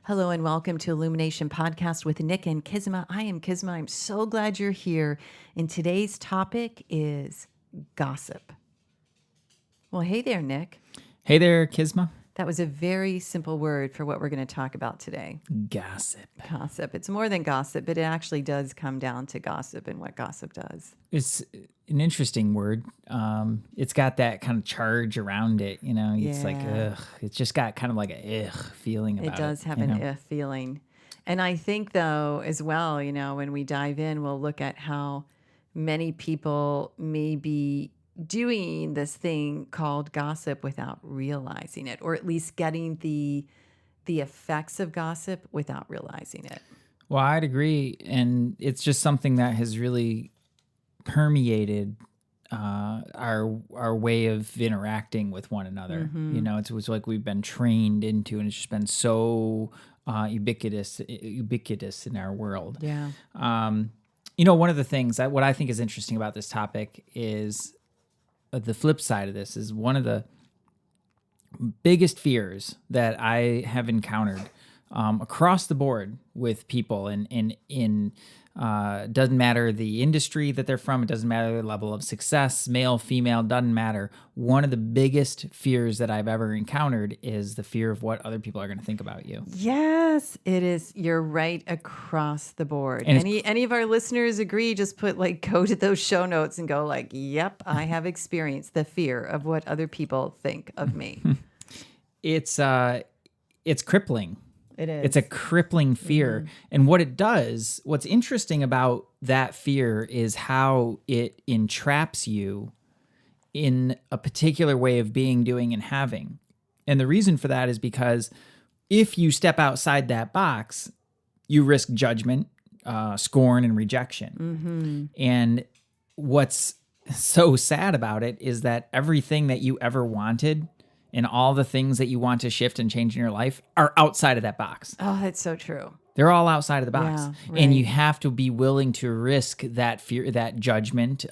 Hello and welcome to Illumination Podcast with Nick and Kizma. I am Kizma. I'm so glad you're here. And today's topic is gossip. Well, hey there, Nick. Hey there, Kizma. That was a very simple word for what we're going to talk about today. Gossip. Gossip. It's more than gossip, but it actually does come down to gossip and what gossip does. It's an interesting word. It's got that kind of charge around it, you know. It's like, ugh. It's just got kind of like a ugh feeling about it. It does have an feeling. And I think, though, as well, you know, when we dive in, we'll look at how many people may be doing this thing called gossip without realizing it, or at least getting the effects of gossip without realizing it. Well, I'd agree. And it's just something that has really permeated our way of interacting with one another. Mm-hmm. You know, it was like we've been trained into, and it's just been so ubiquitous in our world. Yeah. You know, one of the things what I think is interesting about this topic is the flip side of this is one of the biggest fears that I have encountered across the board with people in doesn't matter the industry that they're from, it doesn't matter the level of success, male, female, doesn't matter. One of the biggest fears that I've ever encountered is the fear of what other people are going to think about you. Yes, it is. You're right across the board. And any of our listeners agree, just go to those show notes and go like, yep, I have experienced the fear of what other people think of me. It's crippling. It is. It's a crippling fear. Mm-hmm. And what's interesting about that fear is how it entraps you in a particular way of being, doing, and having. And the reason for that is because if you step outside that box, you risk judgment, scorn, and rejection. Mm-hmm. And what's so sad about it is that everything that you ever wanted and all the things that you want to shift and change in your life are outside of that box. Oh, that's so true. They're all outside of the box. Yeah, right. And you have to be willing to risk that fear, that judgment,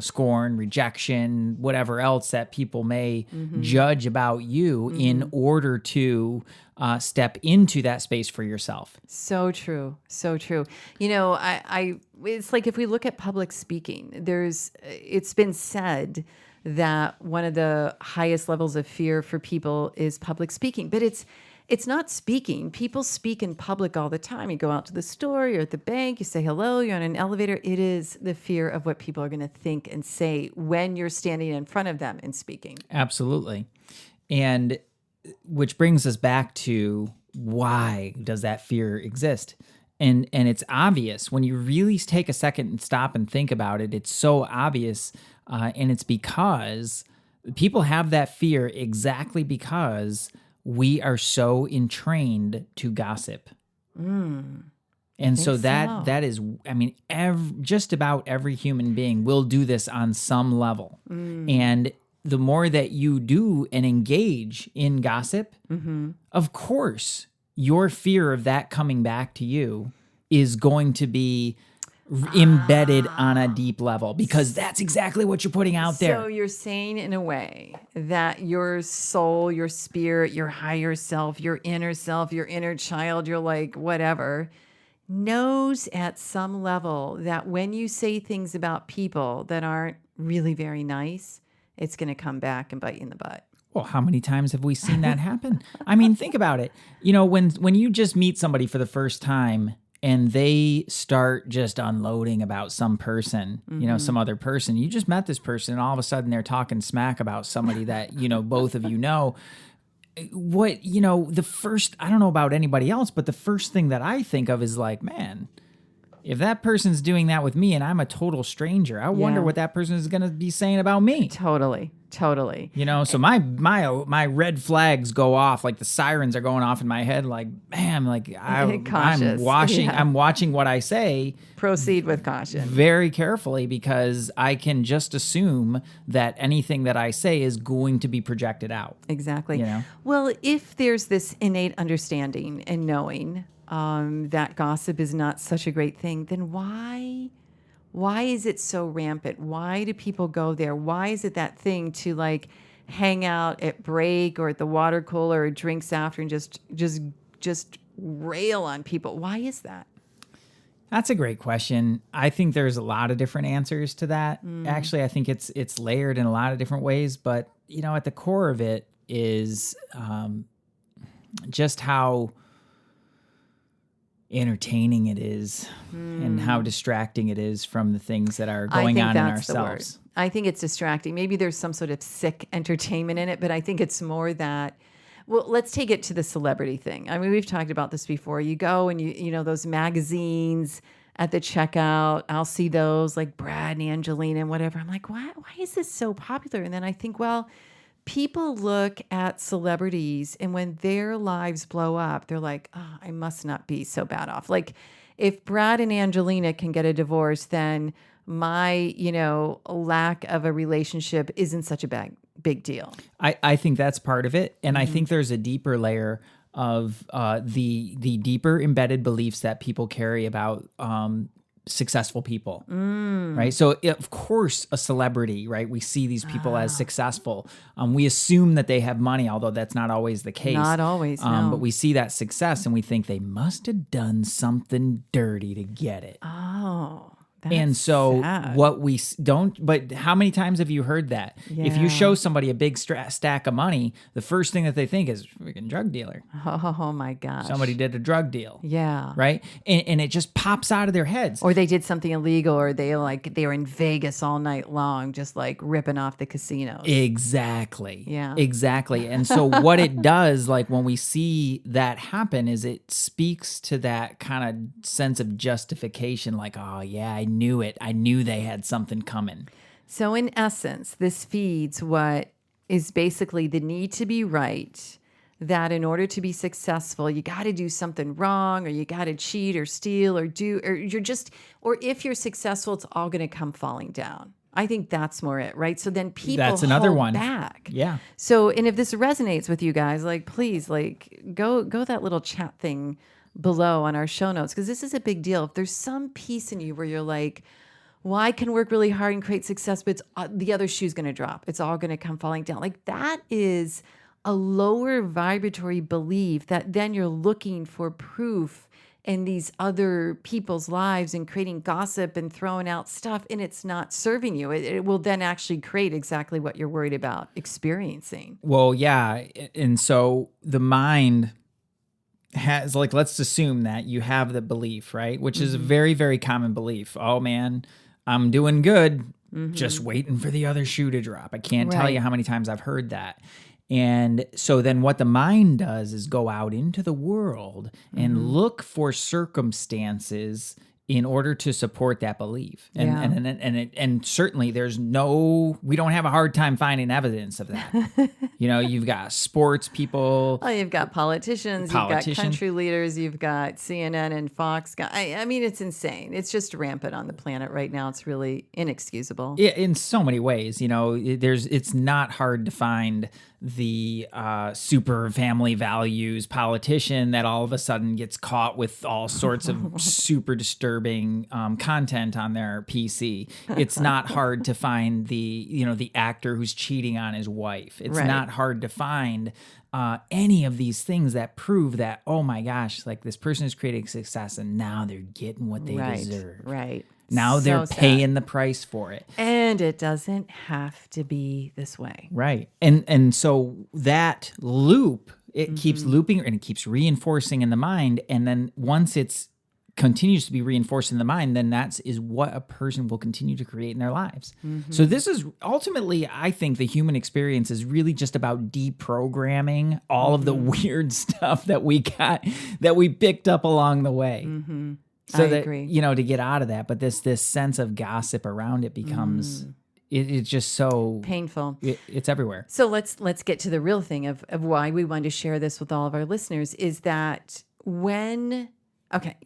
scorn, rejection, whatever else that people may judge about you in order to step into that space for yourself. So true. So true. You know, it's like if we look at public speaking, it's been said that one of the highest levels of fear for people is public speaking. But it's not speaking. People speak in public all the time. You go out to the store, you're at the bank, you say hello, you're on an elevator. It is the fear of what people are going to think and say when you're standing in front of them and speaking. Absolutely. And which brings us back to, why does that fear exist? And it's obvious when you really take a second and stop and think about it. It's so obvious. And it's because people have that fear exactly because we are so entrained to gossip. And so that is, I mean, just about every human being will do this on some level. And the more that you do and engage in gossip, of course, your fear of that coming back to you is going to be embedded on a deep level, because that's exactly what you're putting out there. So you're saying in a way that your soul, your spirit, your higher self, your inner child, your like whatever, knows at some level that when you say things about people that aren't really very nice, it's going to come back and bite you in the butt. Well, how many times have we seen that happen? I mean, think about it. You know, when you just meet somebody for the first time and they start just unloading about some person, you know, some other person, you just met this person and all of a sudden they're talking smack about somebody that, you know, both of you know. What, you know, I don't know about anybody else, but the first thing that I think of is like, man, if that person's doing that with me and I'm a total stranger, I wonder what that person is going to be saying about me. Totally. You know, so my red flags go off, like the sirens are going off in my head, like, man, like I'm watching what I say. Proceed with caution. Very carefully, because I can just assume that anything that I say is going to be projected out. Exactly. You know? Well, if there's this innate understanding and knowing that gossip is not such a great thing, then why is it so rampant? Why do people go there? Why is it that thing to like hang out at break or at the water cooler or drinks after and just rail on people. Why is that? That's a great question. I think there's a lot of different answers to that. Actually, I think it's layered in a lot of different ways, but at the core of it is just how entertaining it is and how distracting it is from the things that are going on in ourselves. I think it's distracting. Maybe there's some sort of sick entertainment in it, but I think it's more that, well, let's take it to the celebrity thing. I mean, we've talked about this before. You go and you know, those magazines at the checkout, I'll see those like Brad and Angelina and whatever. I'm like, why is this so popular? And then I think, well, people look at celebrities and when their lives blow up, they're like, oh, I must not be so bad off. Like if Brad and Angelina can get a divorce, then my, lack of a relationship isn't such a big deal. I think that's part of it. And I think there's a deeper layer of the deeper embedded beliefs that people carry about successful people, right? So of course, a celebrity, right? We see these people as successful. We assume that they have money, although that's not always the case. Not always, no. But we see that success and we think they must have done something dirty to get it. Oh, that's and so sad. what we don't, but how many times have you heard that? If you show somebody a big stack of money, the first thing that they think is freaking drug dealer. Oh my gosh. Somebody did a drug deal. Yeah. Right. And it just pops out of their heads. Or they did something illegal, or they were in Vegas all night long, just like ripping off the casinos. Exactly. Yeah. Exactly. And so what it does, like when we see that happen, is it speaks to that kind of sense of justification, like, oh yeah, I knew it. I knew they had something coming. So in essence, this feeds what is basically the need to be right, that in order to be successful, you got to do something wrong, or you got to cheat or steal or or if you're successful, it's all going to come falling down. I think that's more it, right? So then people That's another hold one. back. Yeah. So, and if this resonates with you guys, like, please, like, go that little chat thing below on our show notes, because this is a big deal. If there's some piece in you where you're like, well, I can work really hard and create success, but the other shoe's going to drop. It's all going to come falling down. Like that is a lower vibratory belief that then you're looking for proof in these other people's lives and creating gossip and throwing out stuff, and it's not serving you. It will then actually create exactly what you're worried about experiencing. Well, yeah. And so the mind has, like, let's assume that you have the belief, right? Which is a very, very common belief. Oh man, I'm doing good. Just waiting for the other shoe to drop. I can't tell you how many times I've heard that. And so then what the mind does is go out into the world and look for circumstances in order to support that belief. And certainly we don't have a hard time finding evidence of that. You've got sports people. Oh, you've got politicians, you've got country leaders, you've got CNN and Fox. I mean, it's insane. It's just rampant on the planet right now. It's really inexcusable. In so many ways, it's not hard to find the super family values politician that all of a sudden gets caught with all sorts of super disturbing content on their PC. It's not hard to find the actor who's cheating on his wife. It's not hard to find any of these things that prove that, oh my gosh, like this person is creating success and now they're getting what they deserve. Right. Now they're paying the price for it. And it doesn't have to be this way. Right. And so that loop, it keeps looping and it keeps reinforcing in the mind. And then once it's continues to be reinforced in the mind, then that is what a person will continue to create in their lives. So this is ultimately, I think the human experience is really just about deprogramming all of the weird stuff that we picked up along the way. So I agree. To get out of that, but this sense of gossip around it becomes it's just so painful. It's everywhere. So let's get to the real thing of why we wanted to share this with all of our listeners is that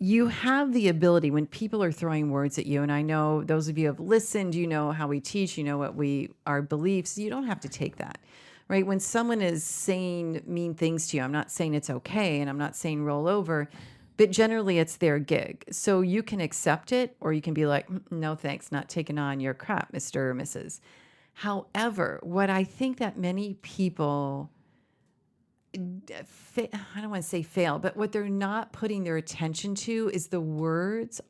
you have the ability when people are throwing words at you, and I know those of you who have listened, you know how we teach, you know our beliefs. You don't have to take that, right? When someone is saying mean things to you, I'm not saying it's okay, and I'm not saying roll over. But generally, it's their gig. So you can accept it, or you can be like, no, thanks, not taking on your crap, Mr. or Mrs. However, what I think that many people I don't want to say fail, but what they're not putting their attention to is the words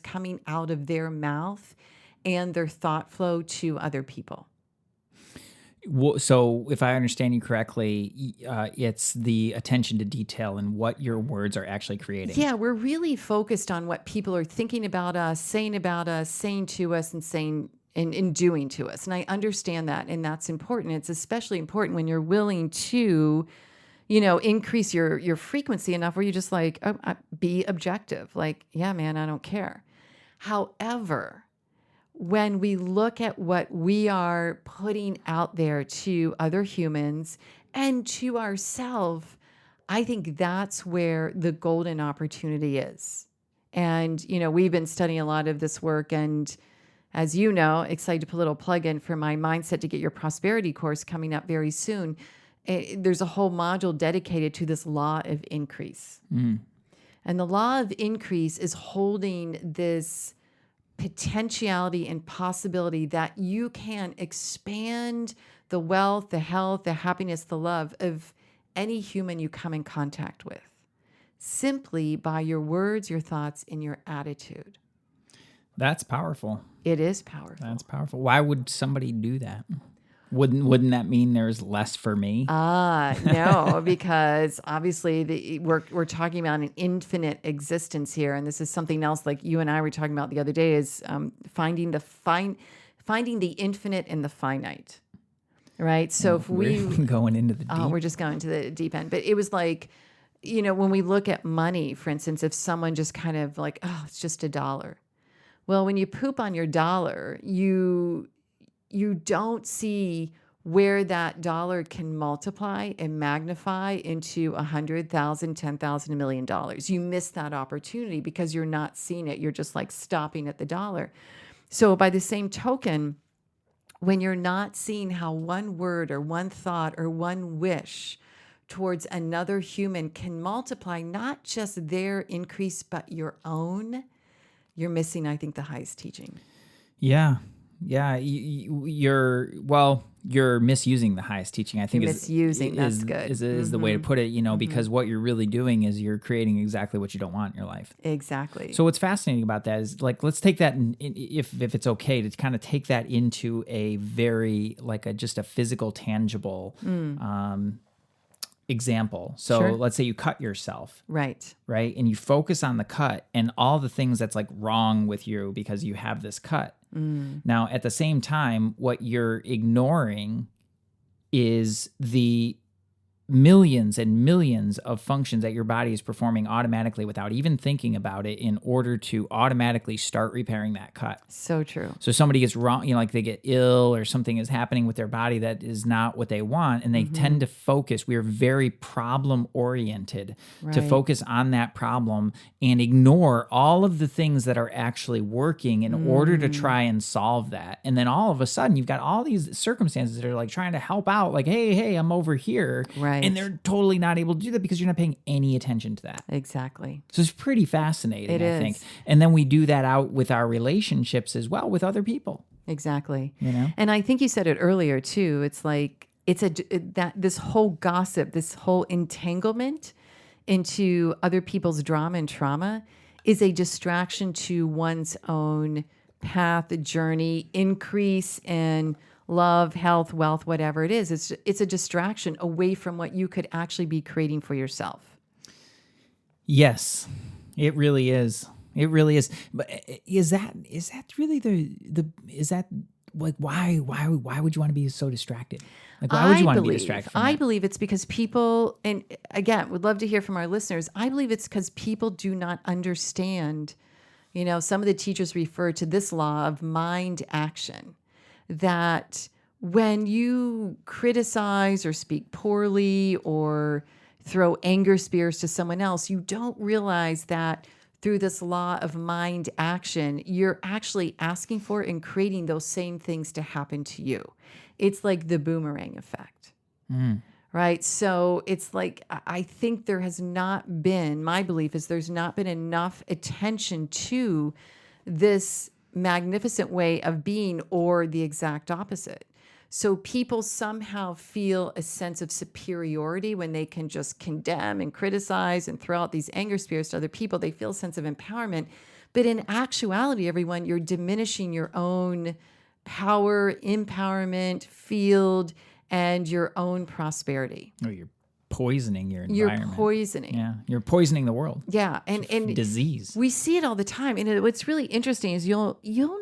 coming out of their mouth and their thought flow to other people. So, if I understand you correctly, it's the attention to detail and what your words are actually creating. Yeah, we're really focused on what people are thinking about us, saying to us, and saying and doing to us. And I understand that, and that's important. It's especially important when you're willing to, increase your frequency enough where you just like be objective. Like, yeah, man, I don't care. However, when we look at what we are putting out there to other humans and to ourselves, I think that's where the golden opportunity is. And, we've been studying a lot of this work. And as you know, excited to put a little plug in for my Mindset to Get Your Prosperity course coming up very soon. There's a whole module dedicated to this law of increase. And the law of increase is holding this potentiality and possibility that you can expand the wealth, the health, the happiness, the love of any human you come in contact with simply by your words, your thoughts, and your attitude. That's powerful. It is powerful. That's powerful. Why would somebody do that? Wouldn't that mean there's less for me? No, because obviously we're talking about an infinite existence here, and this is something else like you and I were talking about the other day is finding the infinite and the finite, right? So if we're going into the deep. We're just going to the deep end, but it was like, when we look at money, for instance, if someone just kind of like, oh, it's just $1. Well, when you poop on your dollar, you don't see where that dollar can multiply and magnify into 100,000, 10,000, $1 million. You miss that opportunity because you're not seeing it. You're just like stopping at the dollar. So by the same token, when you're not seeing how one word or one thought or one wish towards another human can multiply not just their increase, but your own, you're missing, I think, the highest teaching. Yeah. Yeah, you're misusing the highest teaching. I think that's good. Is the way to put it, because what you're really doing is you're creating exactly what you don't want in your life. Exactly. So what's fascinating about that is like, let's take that, if it's okay to kind of take that into a very, just a physical, tangible example. So Sure. Let's say you cut yourself. Right. Right. And you focus on the cut and all the things that's like wrong with you because you have this cut. Now, at the same time, what you're ignoring is the millions and millions of functions that your body is performing automatically without even thinking about it in order to automatically start repairing that cut. So true. So somebody gets wrong, like they get ill or something is happening with their body that is not what they want. And they tend to focus. We are very problem oriented to focus on that problem and ignore all of the things that are actually working in order to try and solve that. And then all of a sudden you've got all these circumstances that are like trying to help out, like, hey, I'm over here. Right. And they're totally not able to do that because you're not paying any attention to that. Exactly. So it's pretty fascinating, I think. And then we do that out with our relationships as well with other people. Exactly. And I think you said it earlier too. It's like this whole gossip, this whole entanglement into other people's drama and trauma is a distraction to one's own path, journey, increase in love, health, wealth, whatever it is. It's a distraction away from what you could actually be creating for yourself. Yes, it really is. It really is. But is that really is that like why would you want to be so distracted? Like why would you want to be distracted from that? I believe it's because people, and again, would love to hear from our listeners. I believe it's because people do not understand. Some of the teachers refer to this law of mind action. That when you criticize or speak poorly or throw anger spears to someone else, you don't realize that through this law of mind action, you're actually asking for and creating those same things to happen to you. It's like the boomerang effect, right? So it's like, I think my belief is there's not been enough attention to this magnificent way of being or the exact opposite. So people somehow feel a sense of superiority when they can just condemn and criticize and throw out these anger spears to other people. They feel a sense of empowerment. But in actuality, everyone, you're diminishing your own power, empowerment, field, and your own prosperity. Or you're poisoning your You're environment. poisoning. Yeah, you're poisoning the world. Yeah, and Disease. we see it all the time. And what's really interesting is you'll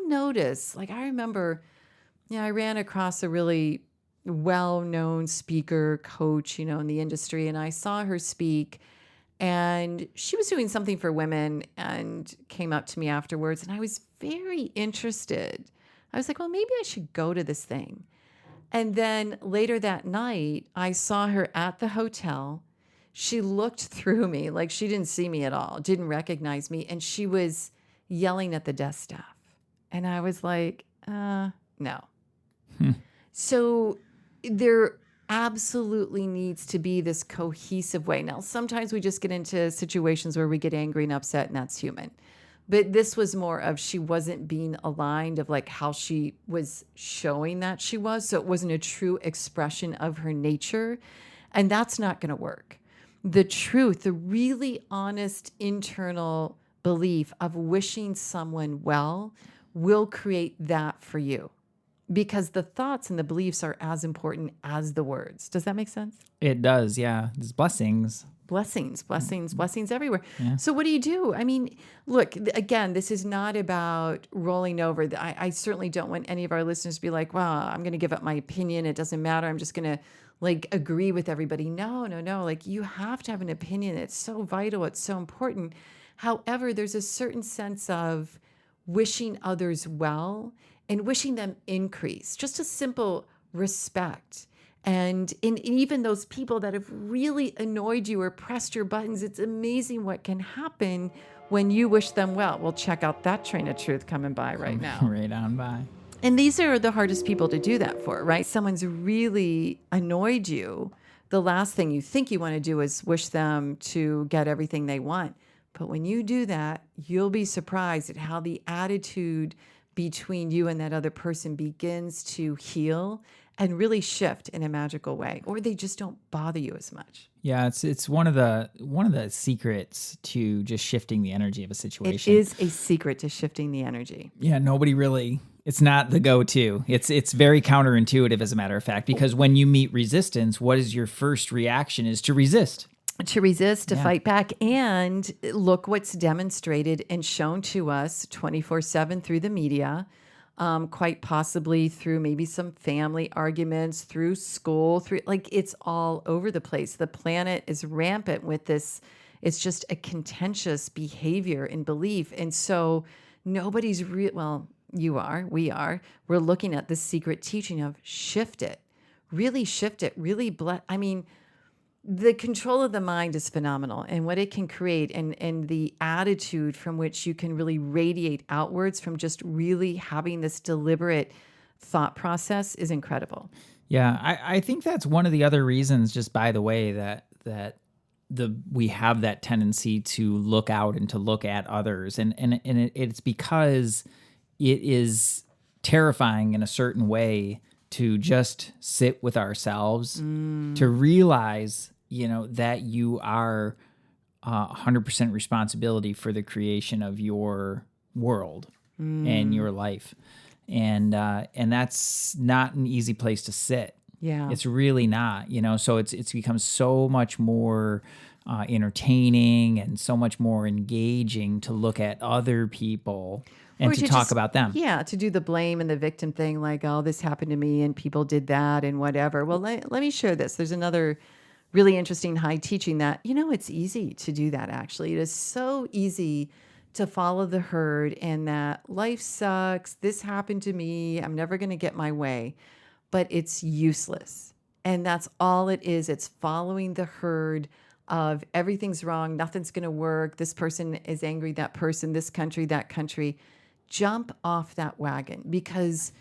notice. Like I remember, I ran across a really well-known speaker, coach, in the industry, and I saw her speak, and she was doing something for women, and came up to me afterwards, and I was very interested. I was like, well, maybe I should go to this thing. And then later that night, I saw her at the hotel. She looked through me like she didn't see me at all, didn't recognize me. And she was yelling at the desk staff. And I was like, no. So there absolutely needs to be this cohesive way. Now, sometimes we just get into situations where we get angry and upset, and that's human. But this was more of she wasn't being aligned of like how she was showing that she was. So it wasn't a true expression of her nature. And that's not going to work. The truth, the really honest internal belief of wishing someone well will create that for you. Because the thoughts and the beliefs are as important as the words. Does that make sense? It does, yeah. There's blessings. Blessings everywhere. Yeah. So what do you do? I mean, look, again, this is not about rolling over. I certainly don't want any of our listeners to be like, well, I'm going to give up my opinion. It doesn't matter. I'm just going to like agree with everybody. No. Like you have to have an opinion. It's so vital. It's so important. However, there's a certain sense of wishing others well and wishing them increase, just a simple respect. And even those people that have really annoyed you or pressed your buttons, it's amazing what can happen when you wish them well. Well, check out that train of truth coming by right now. Right on by. And these are the hardest people to do that for, right? Someone's really annoyed you. The last thing you think you want to do is wish them to get everything they want. But when you do that, you'll be surprised at how the attitude between you and that other person begins to heal and really shift in a magical way, or they just don't bother you as much. Yeah, it's one of the secrets to just shifting the energy of a situation. It is a secret to shifting the energy. Yeah, nobody really. It's not the go-to. It's very counterintuitive, as a matter of fact, because when you meet resistance, what is your first reaction? Is to resist. To fight back. And look what's demonstrated and shown to us 24/7 through the media, quite possibly through maybe some family arguments, through school, through like it's all over the place. The planet is rampant with this. It's just a contentious behavior and belief. And so nobody's we are. We're looking at this secret teaching of shift it, really the control of the mind is phenomenal, and what it can create and the attitude from which you can really radiate outwards from just really having this deliberate thought process is incredible. Yeah, I think that's one of the other reasons, just by the way, that we have that tendency to look out and to look at others, and it's because it is terrifying in a certain way to just sit with ourselves, to realize, that you are 100% responsibility for the creation of your world and your life. And that's not an easy place to sit. Yeah. It's really not, so it's become so much more entertaining and so much more engaging to look at other people and to talk about them. Yeah, to do the blame and the victim thing, like, oh, this happened to me and people did that and whatever. Well, let me share this. There's another really interesting high teaching that, it's easy to do that, actually. It is so easy to follow the herd and that life sucks. This happened to me. I'm never going to get my way. But it's useless. And that's all it is. It's following the herd of everything's wrong. Nothing's going to work. This person is angry, that person, this country, that country. Jump off that wagon, because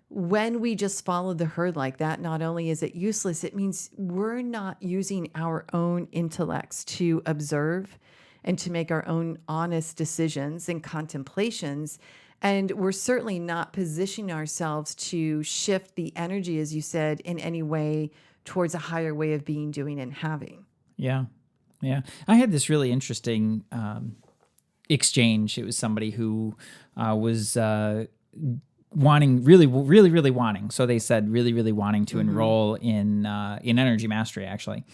when we just follow the herd like that, not only is it useless, it means we're not using our own intellects to observe and to make our own honest decisions and contemplations. And we're certainly not positioning ourselves to shift the energy, as you said, in any way towards a higher way of being, doing, and having. Yeah. Yeah. I had this really interesting exchange. It was somebody who was really wanting. So they said really wanting to enroll in Energy Mastery, actually.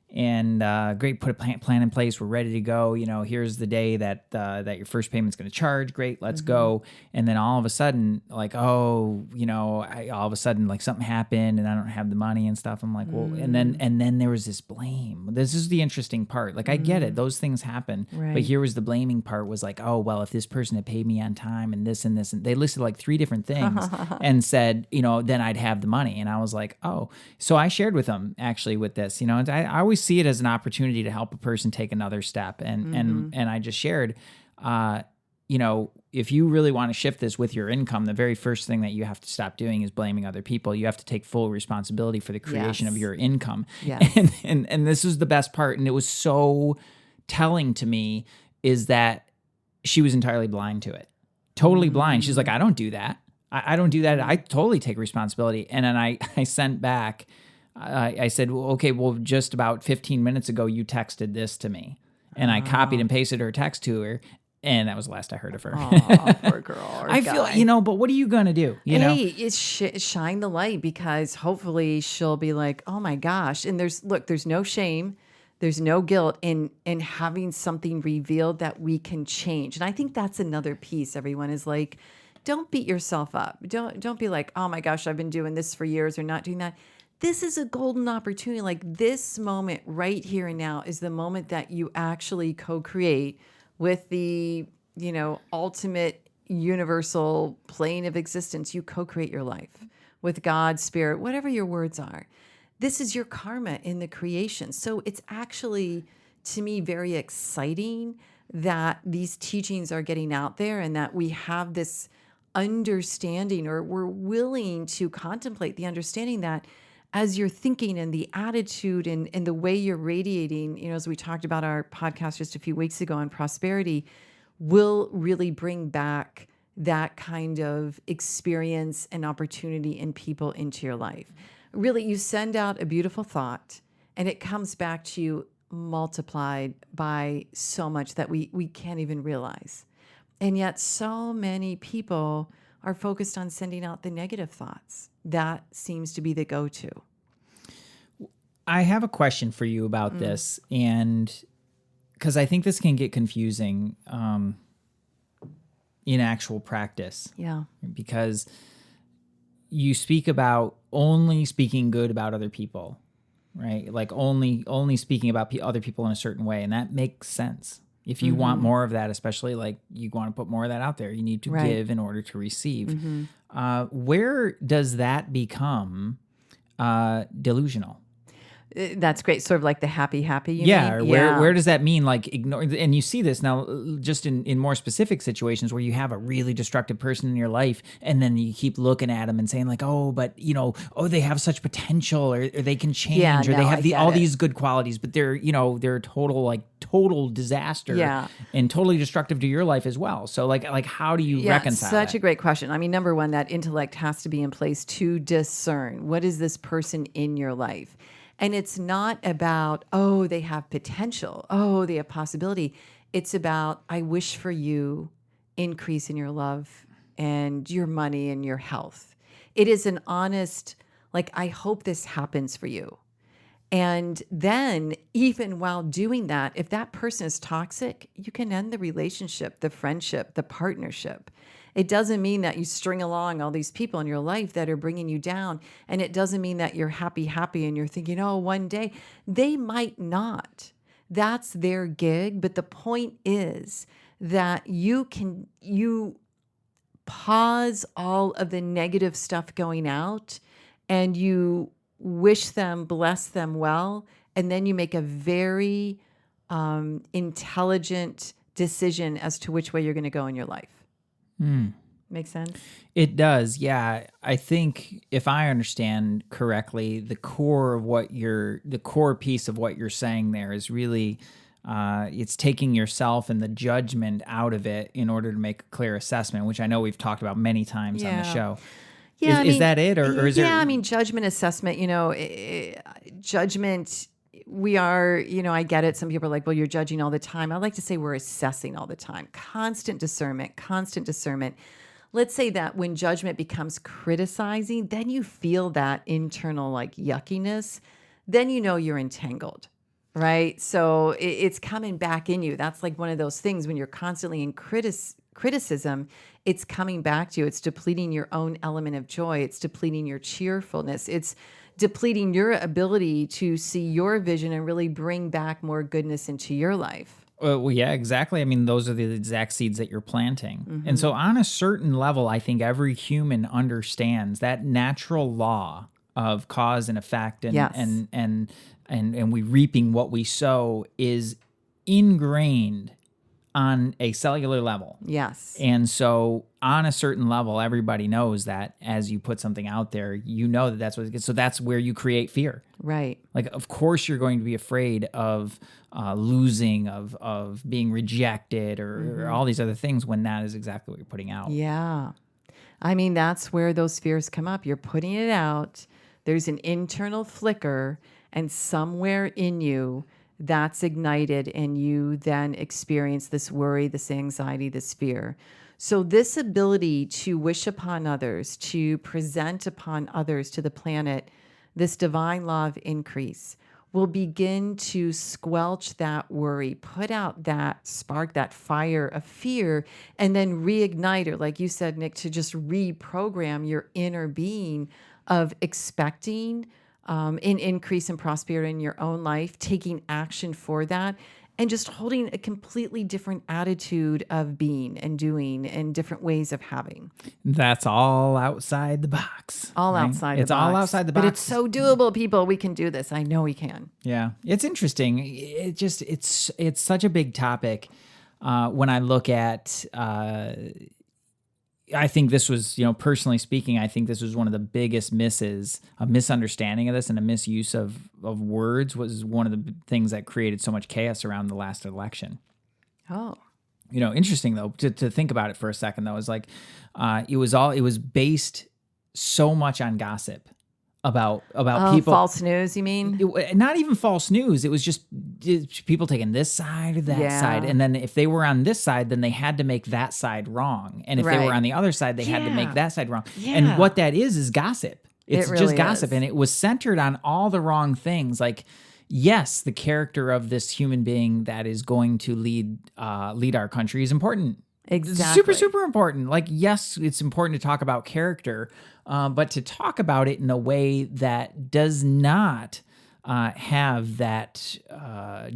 And great, put a plan in place. We're ready to go. Here's the day that your first payment's going to charge. Great, let's go. And then all of a sudden, like, all of a sudden, like something happened, and I don't have the money and stuff. I'm like, well, and then there was this blame. This is the interesting part. Like, I get it; those things happen. Right. But here was the blaming part. Was like, oh well, if this person had paid me on time and this and this, and they listed like 3 different things and said, then I'd have the money. And I was like, oh. So I shared with them actually with this. And I always see it as an opportunity to help a person take another step. And I just shared, if you really want to shift this with your income, the very first thing that you have to stop doing is blaming other people. You have to take full responsibility for the creation of your income. Yes. And this was the best part. And it was so telling to me is that she was entirely blind to it. Totally blind. She's like, I don't do that. I don't do that. I totally take responsibility. And then I sent back, I said, well, okay, well, just about 15 minutes ago, you texted this to me. And I copied and pasted her text to her. And that was the last I heard of her. Oh, poor girl. I feel, but what are you going to do? It's shine the light, because hopefully she'll be like, oh my gosh. And there's no shame. There's no guilt in having something revealed that we can change. And I think that's another piece, everyone, is like, don't beat yourself up. Don't be like, oh my gosh, I've been doing this for years or not doing that. This is a golden opportunity. Like, this moment right here and now is the moment that you actually co-create with the, ultimate universal plane of existence. You co-create your life with God, spirit, whatever your words are. This is your karma in the creation. So it's actually, to me, very exciting that these teachings are getting out there and that we have this understanding, or we're willing to contemplate the understanding that as you're thinking and the attitude and the way you're radiating, as we talked about our podcast just a few weeks ago on prosperity, will really bring back that kind of experience and opportunity and people into your life. Really, you send out a beautiful thought and it comes back to you multiplied by so much that we can't even realize. And yet so many people are focused on sending out the negative thoughts. That seems to be the go-to. I have a question for you about this, and because I think this can get confusing in actual practice. Yeah. Because you speak about only speaking good about other people, right? Like only speaking about other people in a certain way, and that makes sense. If you want more of that, especially like you want to put more of that out there, you need to give in order to receive. Where does that become delusional? That's great. Sort of like the happy, you yeah, mean? Or where does that mean? Like ignore, and you see this now just in more specific situations where you have a really destructive person in your life, and then you keep looking at them and saying like, oh, but they have such potential, or they can change, or they have all these good qualities, but they're total disaster, and totally destructive to your life as well. So like how do you reconcile? Such a great question. I mean, number one, that intellect has to be in place to discern what is this person in your life. And it's not about, oh, they have potential. Oh, they have possibility. It's about, I wish for you increase in your love and your money and your health. It is an honest, like, I hope this happens for you. And then even while doing that, if that person is toxic, you can end the relationship, the friendship, the partnership. It doesn't mean that you string along all these people in your life that are bringing you down. And it doesn't mean that you're happy and you're thinking, oh, one day. They might not. That's their gig. But the point is that you pause all of the negative stuff going out and you wish them, bless them well. And then you make a very intelligent decision as to which way you're going to go in your life. Make sense? It does, yeah. I think if I understand correctly, the core piece of what you're saying there is really it's taking yourself and the judgment out of it in order to make a clear assessment, which I know we've talked about many times on the Yeah. show. Yeah, Is that it, or is there? Yeah, I mean, judgment assessment. Judgment. We are. I get it. Some people are like, "Well, you're judging all the time." I like to say we're assessing all the time. Constant discernment. Constant discernment. Let's say that when judgment becomes criticizing, then you feel that internal like yuckiness. Then you know you're entangled, right? So it's coming back in you. That's like one of those things when you're constantly in criticism, it's coming back to you. It's depleting your own element of joy. It's depleting your cheerfulness. It's depleting your ability to see your vision and really bring back more goodness into your life. Well, yeah, exactly. I mean, those are the exact seeds that you're planting. And so on a certain level, I think every human understands that natural law of cause and effect and Yes. and we reaping what we sow is ingrained on a cellular level. Yes. And so on a certain level, everybody knows that as you put something out there, you know that that's what it gets. So that's where you create fear. Right. Like, of course, you're going to be afraid of losing, of being rejected, or all these other things when that is exactly what you're putting out. Yeah. I mean, that's where those fears come up. You're putting it out. There's an internal flicker, and somewhere in you, that's ignited, and you then experience this worry, this anxiety, this fear. So this ability to wish upon others, to present upon others to the planet, this divine law of increase will begin to squelch that worry, put out that spark, that fire of fear, and then reignite, or like you said, Nick, to just reprogram your inner being of expecting an increase in prosperity in your own life, taking action for that, and just holding a completely different attitude of being and doing and different ways of having. That's all outside the box. All right? outside It's the box. all outside the box. But it's so doable, people. We can do this. I know we can. Yeah, it's interesting. It's such a big topic. When I look at, I think this was, personally speaking, I think this was one of the biggest misses, a misunderstanding of this and a misuse of words was one of the things that created so much chaos around the last election. Oh. Interesting though, to think about it for a second though, is like, it was based so much on gossip about people. False news, you mean? Not even false news. It was just people taking this side or that side. And then if they were on this side, then they had to make that side wrong. And if they were on the other side, they had to make that side wrong. Yeah. And what that is gossip. It's really just gossip. is. And it was centered on all the wrong things. Like, yes, the character of this human being that is going to lead our country is important. Exactly. Super, super important. Like, yes, it's important to talk about character, but to talk about it in a way that does not have that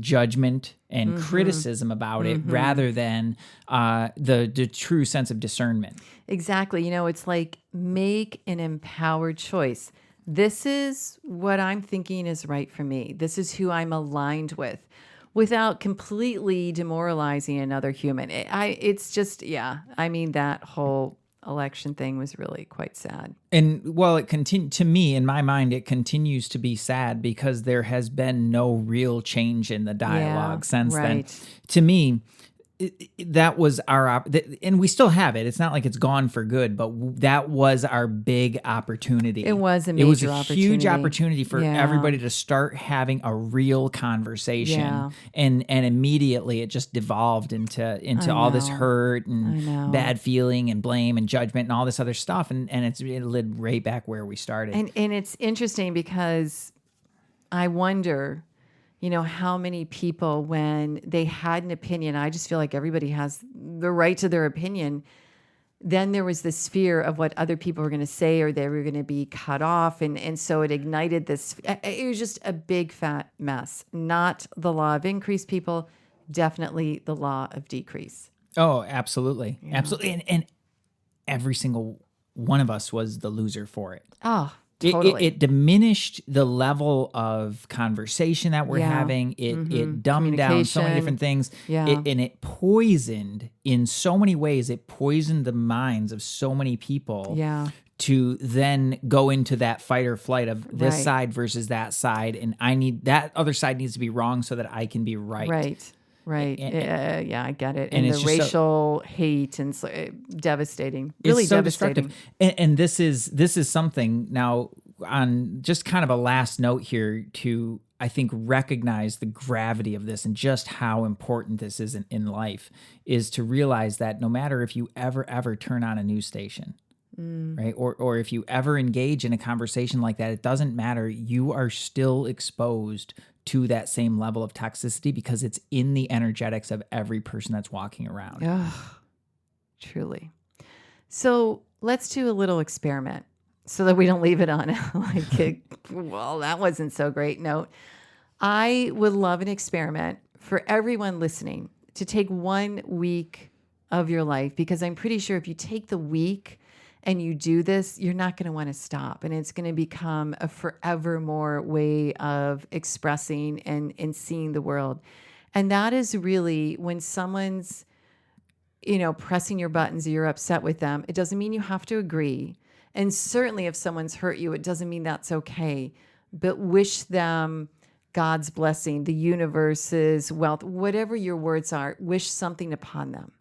judgment and criticism about it, rather than the true sense of discernment. Exactly. It's like make an empowered choice. This is what I'm thinking is right for me. This is who I'm aligned with, without completely demoralizing another human. It's just, I mean, that whole election thing was really quite sad. And well, to me, in my mind, it continues to be sad because there has been no real change in the dialogue since then. To me, that was and we still have it. It's not like it's gone for good, but that was our big opportunity. It was a major opportunity. Huge opportunity for everybody to start having a real conversation. And immediately it just devolved into all this hurt and bad feeling and blame and judgment and all this other stuff. And it led right back where we started. And it's interesting because I wonder, how many people, when they had an opinion, I just feel like everybody has the right to their opinion. Then there was this fear of what other people were going to say, or they were going to be cut off. And so it ignited this. It was just a big fat mess. Not the law of increase, people, definitely the law of decrease. Oh, absolutely. Yeah. Absolutely. And every single one of us was the loser for it. Oh, totally. It diminished the level of conversation that we're having. It dumbed down so many different things. Yeah. And it poisoned, in so many ways, it poisoned the minds of so many people to then go into that fight or flight of this side versus that side. And that other side needs to be wrong so that I can be right. Right. Right. Yeah, I get it. And And the it's just racial hate and devastating, it's really so devastating. destructive. And this is something now, on just kind of a last note here, to I think recognize the gravity of this and just how important this is in life, is to realize that no matter if you ever turn on a news station, right, or if you ever engage in a conversation like that, it doesn't matter. You are still exposed to that same level of toxicity because it's in the energetics of every person that's walking around. Ugh, truly. So let's do a little experiment so that we don't leave it on like, well, that wasn't so great note. I would love an experiment for everyone listening to take 1 week of your life, because I'm pretty sure if you take the week and you do this, you're not going to want to stop. And it's going to become a forevermore way of expressing and seeing the world. And that is really when someone's, pressing your buttons, you're upset with them. It doesn't mean you have to agree. And certainly if someone's hurt you, it doesn't mean that's okay. But wish them God's blessing, the universe's wealth, whatever your words are, wish something upon them.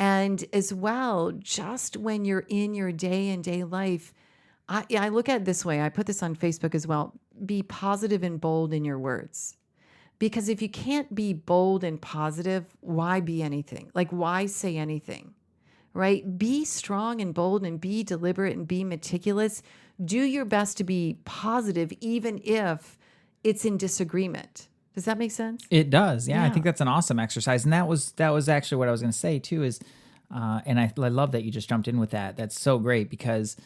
And as well, just when you're in your day-and-day life, I look at it this way. I put this on Facebook as well. Be positive and bold in your words. Because if you can't be bold and positive, why be anything? Like, why say anything, right? Be strong and bold and be deliberate and be meticulous. Do your best to be positive, even if it's in disagreement. Does that make sense? It does. Yeah, I Yeah. think that's an awesome exercise. And that was actually what I was going to say too, is, and I love that you just jumped in with that. That's so great, because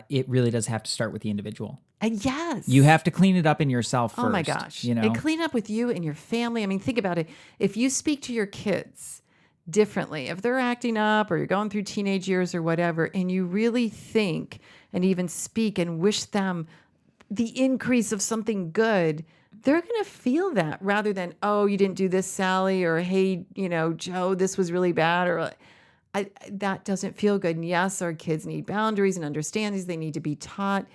it really does have to start with the individual. Yes. You have to clean it up in yourself first. Oh my gosh. You know, And clean up with you and your family. I mean, think about it. If you speak to your kids differently, if they're acting up or you're going through teenage years or whatever, and you really think and even speak and wish them the increase of something good, they're going to feel that, rather than, oh, you didn't do this, Sally, or hey, Joe, this was really bad, or that doesn't feel good. And yes, our kids need boundaries and understandings. They need to be taught.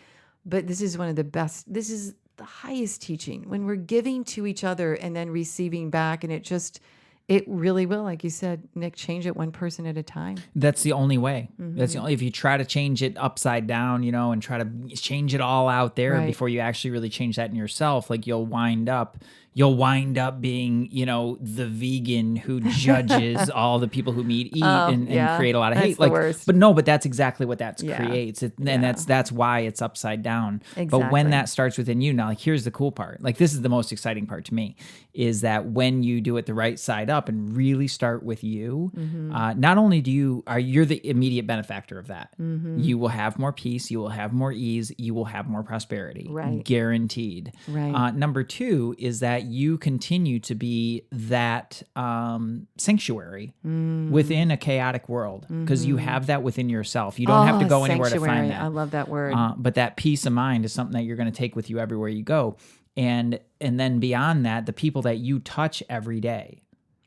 But this is one of the best. This is the highest teaching, when we're giving to each other and then receiving back. And it really will, like you said, Nick, change it one person at a time. that's the only way. That's the only, if you try to change it upside down, and try to change it all out there Right. before you actually really change that in yourself, like you'll wind up being, the vegan who judges all the people who eat and yeah. create a lot of That's hate. the worst. But that's exactly what that Yeah. creates. And Yeah. that's why it's upside down. But Exactly. when that starts within you, now, like, here's the cool part. Like, this is the most exciting part to me, is that when you do it the right side up and really start with you, not only you're the immediate benefactor of that. You will have more peace, you will have more ease, you will have more prosperity. Right. Guaranteed. Right. Number two is that you continue to be that sanctuary within a chaotic world, because you have that within yourself. You don't have to go anywhere to find sanctuary. that. I love that word. But that peace of mind is something that you're going to take with you everywhere you go. And then beyond that, the people that you touch every day.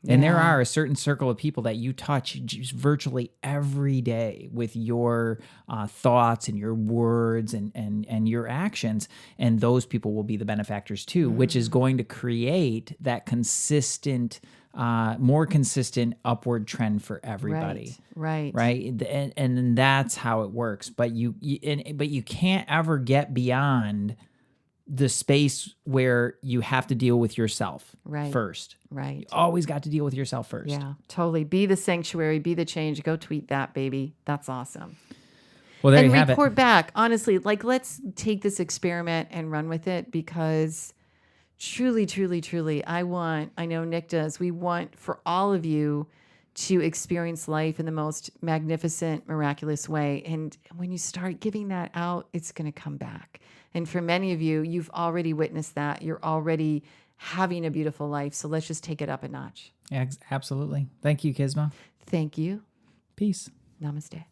And there Yeah. are a certain circle of people that you touch just virtually every day with your thoughts and your words and your actions. And those people will be the benefactors too, which is going to create that consistent, more consistent upward trend for everybody. Right. Right. And then that's how it works. But you can't ever get beyond the space where you have to deal with yourself first. Right. You always got to deal with yourself first. Yeah, totally. Be the sanctuary, be the change. Go tweet that, baby. That's awesome. Well, there And you have report it. back. Honestly, like, let's take this experiment and run with it, because truly, truly, truly, I know Nick does, we want for all of you to experience life in the most magnificent, miraculous way. And when you start giving that out, it's going to come back. And for many of you, you've already witnessed that. You're already having a beautiful life. So let's just take it up a notch. Absolutely. Thank you, Kisma. Thank you. Peace. Namaste.